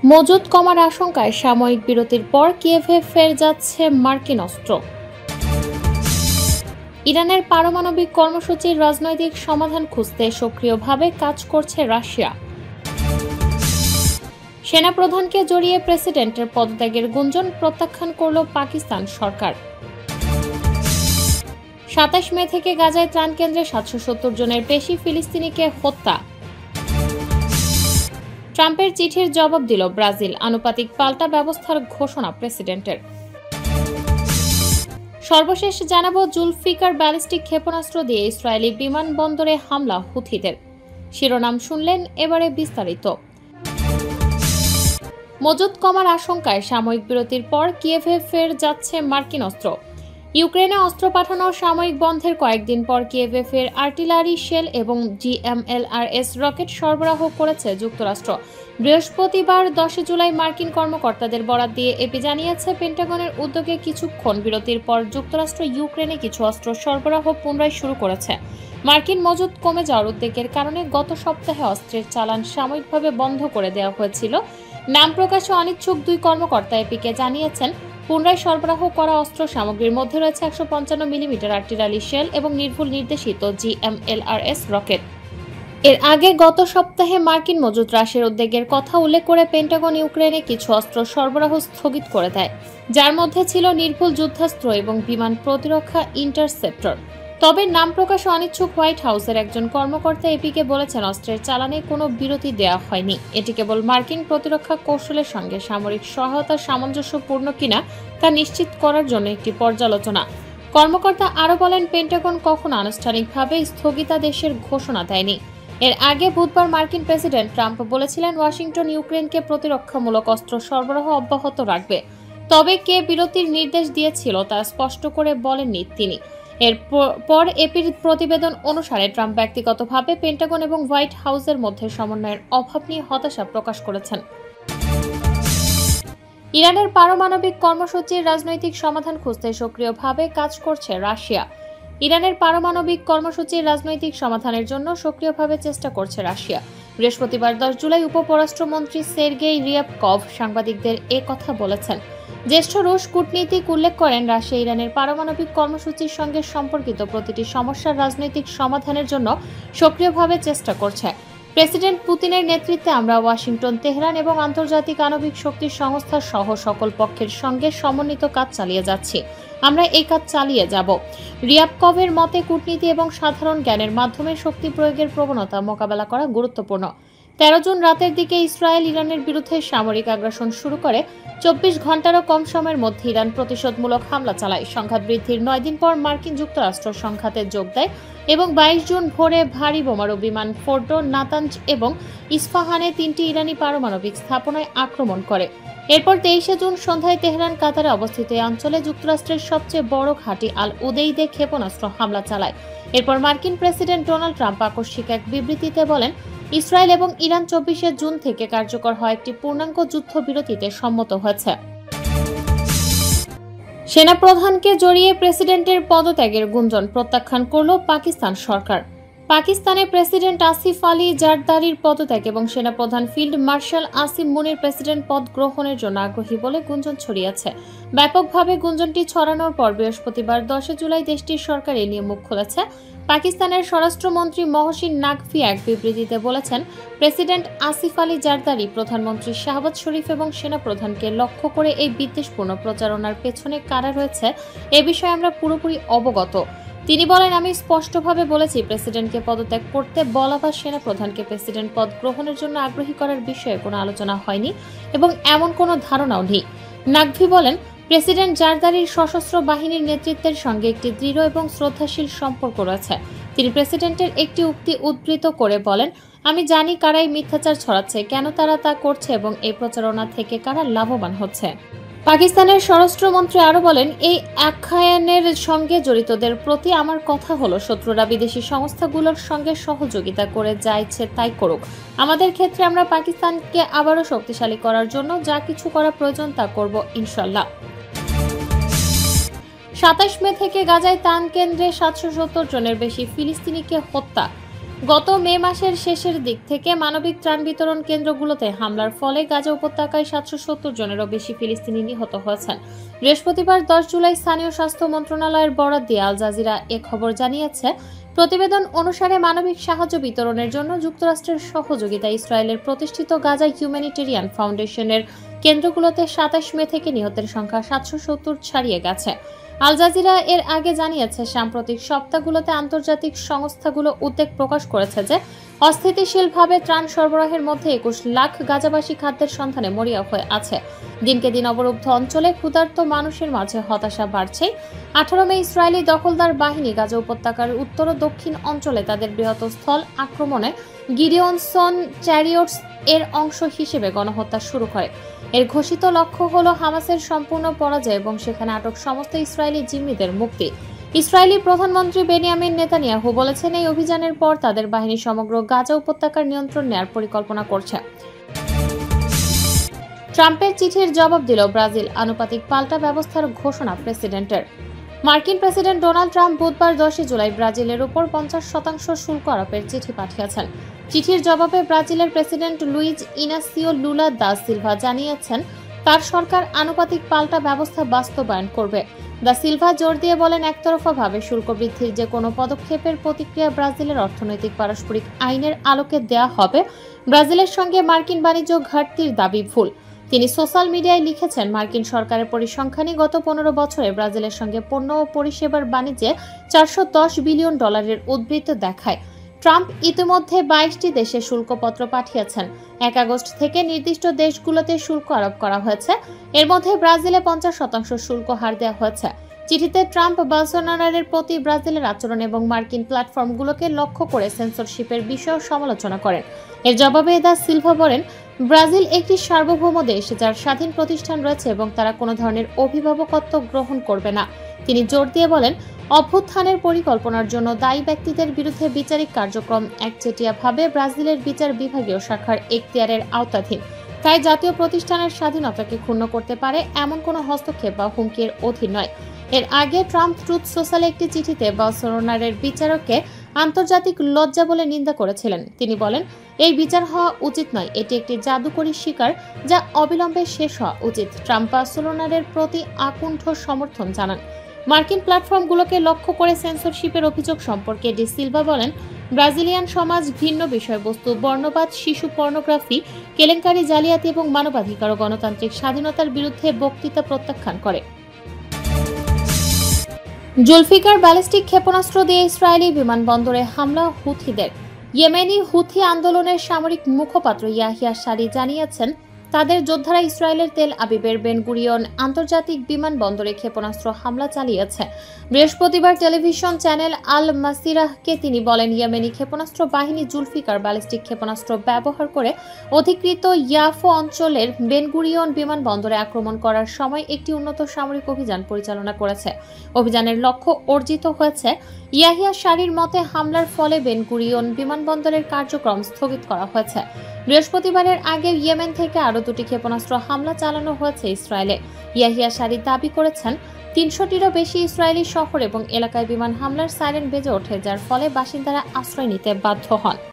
মজুদ কমার আশঙ্কায় সাময়িক বিরতির পর কিয়েভে ফের যাচ্ছে মার্কিন অস্ত্র। ইরানের পারমাণবিক কর্মসূচির রাজনৈতিক সমাধান খুঁজতে সক্রিয়ভাবে কাজ করছে রাশিয়া। সেনাপ্রধানকে জড়িয়ে প্রেসিডেন্টের পদত্যাগের গুঞ্জন প্রত্যাখ্যান করল পাকিস্তান সরকার। ২৭ মে থেকে গাজায় ত্রাণ কেন্দ্রে ৭৭০ জনের বেশি ফিলিস্তিনিকে হত্যা। ট্রাম্পের চিঠির জবাব দিল ব্রাজিল, আনুপাতিক পাল্টা ব্যবস্থার ঘোষণা প্রেসিডেন্টের। সর্বশেষ জানাবো জুলফিকার ব্যালিস্টিক ক্ষেপণাস্ত্র দিয়ে ইসরায়েলি বিমানবন্দরে হামলা হুথিদের। শিরোনাম শুনলেন, এবারে বিস্তারিত। মজুদ কমার আশঙ্কায় সাময়িক বিরতির পর কিয়েভে ফের যাচ্ছে মার্কিন অস্ত্র। ইউক্রেনে অস্ত্র পাঠানোর সাময়িক বন্ধের কয়েকদিন পর কিয়েভে ফের আর্টিলারি শেল এবং জিএমএলআরএস রকেট সরবরাহ করেছে যুক্তরাষ্ট্র। বৃহস্পতিবার ১০ জুলাই মার্কিন কর্মকর্তাদের বরাত দিয়ে এপি জানিয়েছে, পেন্টাগনের উদ্যোগে কিছুক্ষণ বিরতির পর যুক্তরাষ্ট্র ইউক্রেনে কিছু অস্ত্র সরবরাহ পুনরায় শুরু করেছে। মার্কিন মজুদ কমে যাওয়ার উদ্বেগের কারণে গত সপ্তাহে অস্ত্রের চালান সাময়িকভাবে বন্ধ করে দেওয়া হয়েছিল। নাম প্রকাশে অনিচ্ছুক দুই কর্মকর্তা এপিকে জানিয়েছেন, পুনরায় সরবরাহ করা অস্ত্র সামগ্রীর মধ্যে রয়েছে ১৫৫ মিলিমিটার আর্টিলারি শেল এবং নির্ভুল নির্দেশিত জিএমএলআরএস রকেট। এর আগে গত সপ্তাহে মার্কিন মজুদ হ্রাসের উদ্বেগের কথা উল্লেখ করে পেন্টাগন ইউক্রেনে কিছু অস্ত্র সরবরাহ স্থগিত করে দেয়, যার মধ্যে ছিল নির্ভুল যুদ্ধাস্ত্র এবং বিমান প্রতিরক্ষা ইন্টারসেপ্টর। তবে নাম প্রকাশে অনিচ্ছুক হোয়াইট হাউসের একজন কর্মকর্তা এপিকে বলেছেন, অস্ত্রের চালানে কোনো বিরতি দেওয়া হয়নি। এটি কেবল মার্কিন প্রতিরক্ষা কৌশলের সঙ্গে সামরিক সহায়তা সামঞ্জস্যপূর্ণ কিনা তা নিশ্চিত করার জন্য একটি পর্যালোচনা। কর্মকর্তা আরও বলেন, পেন্টাগন কখনো আনুষ্ঠানিকভাবে স্থগিতাদেশের ঘোষণা দেয়নি। এর আগে বুধবার মার্কিন প্রেসিডেন্ট ট্রাম্প বলেছিলেন, ওয়াশিংটন ইউক্রেনকে প্রতিরক্ষামূলক অস্ত্র সরবরাহ অব্যাহত রাখবে। তবে কে বিরতির নির্দেশ দিয়েছিল তা স্পষ্ট করে বলেননি তিনি। এরপর এপির প্রতিবেদন অনুসারে ট্রাম্প ব্যক্তিগতভাবে পেন্টাগন এবং হোয়াইট হাউসের মধ্যে সমন্বয়ের অভাব নিয়ে হতাশা প্রকাশ করেছেন। ইরানের পারমাণবিক কর্মসূচির রাজনৈতিক সমাধান খুঁজতে সক্রিয়ভাবে কাজ করছে রাশিয়া। ইরানের পারমাণবিক কর্মসূচির রাজনৈতিক সমাধানের জন্য সক্রিয়ভাবে চেষ্টা করছে রাশিয়া। বৃহস্পতিবার ১০ জুলাই উপপররাষ্ট্রমন্ত্রী সের্গেই রিয়াবকভ সাংবাদিকদের কথা বলেছেন। জ্যেষ্ঠ রুশ কূটনীতিক উল্লেখ করেন, রাশিয়া ইরানের পারমাণবিক কর্মসূচির সঙ্গে সম্পর্কিত প্রতিটি সমস্যার রাজনৈতিক সমাধানের জন্য সক্রিয়ভাবে চেষ্টা করছে। প্রেসিডেন্ট পুতিনের নেতৃত্বে আমরা ওয়াশিংটন, তেহরান এবং আন্তর্জাতিক আণবিক শক্তি সংস্থা সহ সকল পক্ষের সঙ্গে সমন্বিত কাজ চালিয়ে যাচ্ছি। আমরা এই কাজ চালিয়ে যাব। রিয়াবকভের মতে, কূটনীতি এবং সাধারণ জ্ঞানের মাধ্যমে শক্তি প্রয়োগের প্রবণতা মোকাবেলা করা গুরুত্বপূর্ণ। ১৩ জুন রাতের দিকে ইসরায়েল ইরানের বিরুদ্ধে সামরিক আগ্রাসন শুরু করে ২৪ ঘণ্টারও কম সময়ের মধ্যে ইরান প্রতিশোধমূলক হামলা চালায়। সংঘাত বৃদ্ধির ৯ দিন পর মার্কিন যুক্তরাষ্ট্র সংঘাতে যোগ দেয় এবং ২২ জুন ভোরে ভারী বোমারু বিমান ফোর্ডো, নাতাঞ্জ এবং ইস্পাহানে ৩টি ইরানি পারমাণবিক স্থাপনায় আক্রমণ করে। এরপর ২৩ জুন সন্ধ্যায় তেহরান, কাতারে অবস্থিত এই অঞ্চলে যুক্তরাষ্ট্রের সবচেয়ে বড় ঘাঁটি আল উদেইদে ক্ষেপণাস্ত্র হামলা চালায়। এরপর মার্কিন প্রেসিডেন্ট ডোনাল্ড ট্রাম্প আকস্মিক এক বিবৃতিতে বলেন, ইসরায়েল এবং ইরান ২৪ জুন থেকে কার্যকর হওয়া একটি পূর্ণাঙ্গ যুদ্ধবিরতিতে সম্মত হয়েছে। সেনাপ্রধানকে জড়িয়ে প্রেসিডেন্টের পদত্যাগের গুঞ্জন প্রত্যাখ্যান করল পাকিস্তান সরকার। পাকিস্তানের প্রেসিডেন্ট আসিফ আলী জারদারির পদত্যাগ এবং সেনাপ্রধান ফিল্ড মার্শাল আসিম মুনির প্রেসিডেন্ট পদ গ্রহণের জন্য আগ্রহী বলে গুঞ্জন ছড়িয়েছে। ব্যাপকভাবে গুঞ্জনটি ছড়ানোর পর বৃহস্পতিবার ১০ জুলাই দেশটির সরকার এ নিয়ে মুখ খুলেছে। পাকিস্তানের স্বরাষ্ট্রমন্ত্রী মহসিন নাকভি এক বিবৃতিতে বলেছেন, প্রেসিডেন্ট আসিফ আলী জারদারি, প্রধানমন্ত্রী শাহবাজ শরীফ এবং সেনাপ্রধানকে লক্ষ্য করে এই বিদ্বেষপূর্ণ প্রচারণার পেছনে কারা রয়েছে এ বিষয়ে আমরা পুরোপুরি অবগত। তিনি বলেন, আমি স্পষ্টভাবে বলেছি, প্রেসিডেন্টকে পদত্যাগ করতে বলা বা সেনাপ্রধানকে প্রেসিডেন্ট পদ গ্রহণের জন্য আগ্রহী করার বিষয়ে কোনো আলোচনা হয়নি এবং এমন কোনো ধারণাও নেই। নাকভি বলেন, প্রেসিডেন্ট জারদারির সশস্ত্র বাহিনীর নেতৃত্বের সঙ্গে একটি দৃঢ় এবং শ্রদ্ধাশীল সম্পর্ক রয়েছে। তিনি প্রেসিডেন্টের একটি উক্তি উদ্ধৃত করে বলেন, আমি জানি কারা এই মিথ্যাচার ছড়াচ্ছে, কেন তারা তা করছে এবং এই প্রচারণা থেকে কারা লাভবান হচ্ছে। পাকিস্তানের স্বরাষ্ট্রমন্ত্রী আরও বলেন, এই আখ্যায়নের সঙ্গে জড়িতদের প্রতি আমার কথা হলো, শত্রুরা বিদেশি সংস্থাগুলোর সঙ্গে সহযোগিতা করে যা ইচ্ছে তাই করুক। আমাদের ক্ষেত্রে আমরা পাকিস্তানকে আবারও শক্তিশালী করার জন্য যা কিছু করা প্রয়োজন তা করব ইনশাল্লাহ। ২৭ মে থেকে গাজায় ত্রাণ কেন্দ্রে ৭৭০ জনের বেশি ফিলিস্তিনিকে হত্যা। গত মে মাসের শেষের দিক থেকে মানবিক ত্রাণ বিতরণ কেন্দ্রগুলোতে হামলার ফলে গাজা উপত্যকায় 770 জনেরও বেশি ফিলিস্তিনি নিহত হয়েছেন। বৃহস্পতিবার 10 জুলাই স্থানীয় স্বাস্থ্য মন্ত্রণালয়ের বরাত দিয়ে আল জাজিরা এ খবর জানিয়েছে। প্রতিবেদন অনুসারে মানবিক সাহায্য বিতরণের জন্য যুক্তরাষ্ট্রের সহযোগিতায় ইসরায়েলের প্রতিষ্ঠিত গাজা হিউম্যানিটেরিয়ান ফাউন্ডেশনের কেন্দ্রগুলোতে 27 মে থেকে নিহতের সংখ্যা 770 ছাড়িয়ে গেছে। আল জাজিরা এর আগে জানিয়েছে, সাম্প্রতিক সপ্তাহগুলোতে আন্তর্জাতিক সংস্থাগুলো উদ্বেগ প্রকাশ করেছে যে অস্থিতিশীলভাবে ত্রাণ সরবরাহের মধ্যে 21 লাখ গাজাবাসী খাদ্যের সন্ধানে মরিয়া হয়ে আছে। দিনকে দিন অবরুদ্ধ অঞ্চলে ক্ষুধার্ত মানুষের মাঝে হতাশা বাড়ছে। 18 মে ইসরায়েলি দখলদার বাহিনী গাজা উপত্যকার উত্তর ও দক্ষিণ অঞ্চলে তাদের বৃহৎ স্থল আক্রমণে গিডিওনসন চ্যারিয়টস এর অংশ হিসেবে গণহত্যা শুরু করে। এর ঘোষিত লক্ষ্য হল হামাসের সম্পূর্ণ পরাজয় এবং সেখানে আটক সমস্ত ইসরায়েলি জিম্মিদের মুক্তি। ইসরায়েলি প্রধানমন্ত্রী বেনিয়ামিন নেতানিয়াহু বলেছেন, এই অভিযানের পর তাদের বাহিনী সমগ্র গাজা উপত্যকার নিয়ন্ত্রণ নেয়ার পরিকল্পনা করছে। ট্রাম্পের চিঠির জবাব দিল ব্রাজিল, আনুপাতিক পাল্টা ব্যবস্থার ঘোষণা প্রেসিডেন্টের। মার্কিন প্রেসিডেন্ট ডোনাল্ড ট্রাম্প বুধবার 10 জুলাই ব্রাজিলের উপর 50% শুল্ক আরোপের চিঠি পাঠিয়েছেন। চিঠির জবাবে ব্রাজিলের president Luiz Inacio Lula da Silva জানিয়েছেন, তার সরকার আনুপাতিক পাল্টা ব্যবস্থা বাস্তবায়ন করবে। দা সিলভা জোর দিয়ে বলেন, একতরফাভাবে শুল্ক বৃদ্ধির যে কোনো পদক্ষেপের প্রতিক্রিয়া ব্রাজিলের অর্থনৈতিক পারস্পরিক আইনের আলোকে দেয়া হবে। ব্রাজিলের সঙ্গে মার্কিন বাণিজ্য ঘাটতির দাবি ভুল। তিনি সোশ্যাল মিডিয়ায় লিখেছেন, মার্কিন সরকারের পরিসংখ্যানই গত 15 বছরে ব্রাজিলের সঙ্গে পণ্য ও পরিষেবার বাণিজ্যে $410 বিলিয়ন উদ্বৃত্ত দেখায়। ট্রাম্প ইতিমধ্যে 22টি দেশে শুল্কপত্র পাঠিয়েছেন। 1 আগস্ট থেকে নির্দিষ্ট দেশগুলোতে শুল্ক আরোপ করা হয়েছে। এর মধ্যে ব্রাজিলে 50% শুল্ক হার দেওয়া হয়েছে। চিঠিতে ট্রাম্প বলসোনারোর প্রতি ব্রাজিলের আচরণ এবং মার্কিন প্ল্যাটফর্মগুলোকে লক্ষ্য করে সেন্সরশিপের বিষয়েও সমালোচনা করেন। এর জবাবে দা সিলভা বলেন, ব্রাজিল একটি সার্বভৌম দেশ যার স্বাধীন প্রতিষ্ঠান রয়েছে এবং তারা কোনো ধরনের অভিভাবকত্ব গ্রহণ করবে না। তিনি জোর দিয়ে বলেন, অভ্যুত্থানের পরিকল্পনার জন্য দায়ী ব্যক্তিদের বিরুদ্ধে বিচারিক কার্যক্রম একচেটিয়াভাবে ব্রাজিলের বিচার বিভাগীয় শাখার এখতিয়ারের আওতাধীন। তাই জাতীয় প্রতিষ্ঠানের স্বাধীনতাকে ক্ষুণ্ণ করতে পারে এমন কোনো হস্তক্ষেপ বা হুমকির অধীন নয়। এর আগে ট্রাম্প ট্রুথ সোশ্যালে একটি চিঠিতে বলসোনারোর বিচারককে আন্তর্জাতিক লজ্জা বলে নিন্দা করেছিলেন। তিনি বলেন, এই বিচার হওয়া উচিত নয়, এটি একটি জাদুকরী শিকার যা অবিলম্বে শেষ হওয়া উচিত। ট্রাম্প বলসোনারোর প্রতি আকুণ্ঠ সমর্থন জানান। মার্কিন প্ল্যাটফর্মগুলোকে লক্ষ্য করে সেন্সরশিপের অভিযোগ সম্পর্কে ডি সিলভা বলেন, ব্রাজিলিয়ান সমাজ ভিন্ন বিষয়বস্তু, বর্ণবাদ, শিশু পর্নোগ্রাফি, কেলেঙ্কারি, জালিয়াতি এবং মানবাধিকার ও গণতান্ত্রিক স্বাধীনতার বিরুদ্ধে বক্তৃতা প্রত্যাখ্যান করে। জুলফিকার ব্যালিস্টিক ক্ষেপণাস্ত্র দিয়ে ইসরায়েলি বিমানবন্দরে হামলা হুথিদের। ইয়েমেনি হুথি আন্দোলনের সামরিক মুখপাত্র ইয়াহিয়া সারি জানিয়েছেন, তাদের যোদ্ধারা ইসরায়েলের তেল আবিবের বেন গুরিয়ন আন্তর্জাতিক বিমানবন্দরে ক্ষেপণাস্ত্র হামলা চালিয়েছে। বৃহস্পতিবার টেলিভিশন চ্যানেল আল মাসিরাহকে তিনি বলেন, ইয়েমেনি ক্ষেপণাস্ত্র বাহিনী জুলফিকার ব্যালিস্টিক ক্ষেপণাস্ত্র ব্যবহার করে অধিকৃত ইয়াফো অঞ্চলের বেন গুরিয়ন বিমানবন্দরে আক্রমণ করার সময় একটি উন্নত সামরিক অভিযান পরিচালনা করেছে। অভিযানের লক্ষ্য অর্জিত হয়েছে। ইয়াহিয়া সারির মতে, হামলার ফলে বেন গুরিয়ন বিমানবন্দরের কার্যক্রম স্থগিত করা হয়েছে। বৃহস্পতিবারের আগে ইয়েমেন থেকে আরও 2টি ক্ষেপণাস্ত্র হামলা চালানো হয়েছে ইসরায়েলে। ইয়াহিয়া সারি দাবি করেছেন, 300টিরও বেশি ইসরায়েলি শহর এবং এলাকায় বিমান হামলার সাইরেন বেজে ওঠে, যার ফলে বাসিন্দারা আশ্রয় নিতে বাধ্য হন।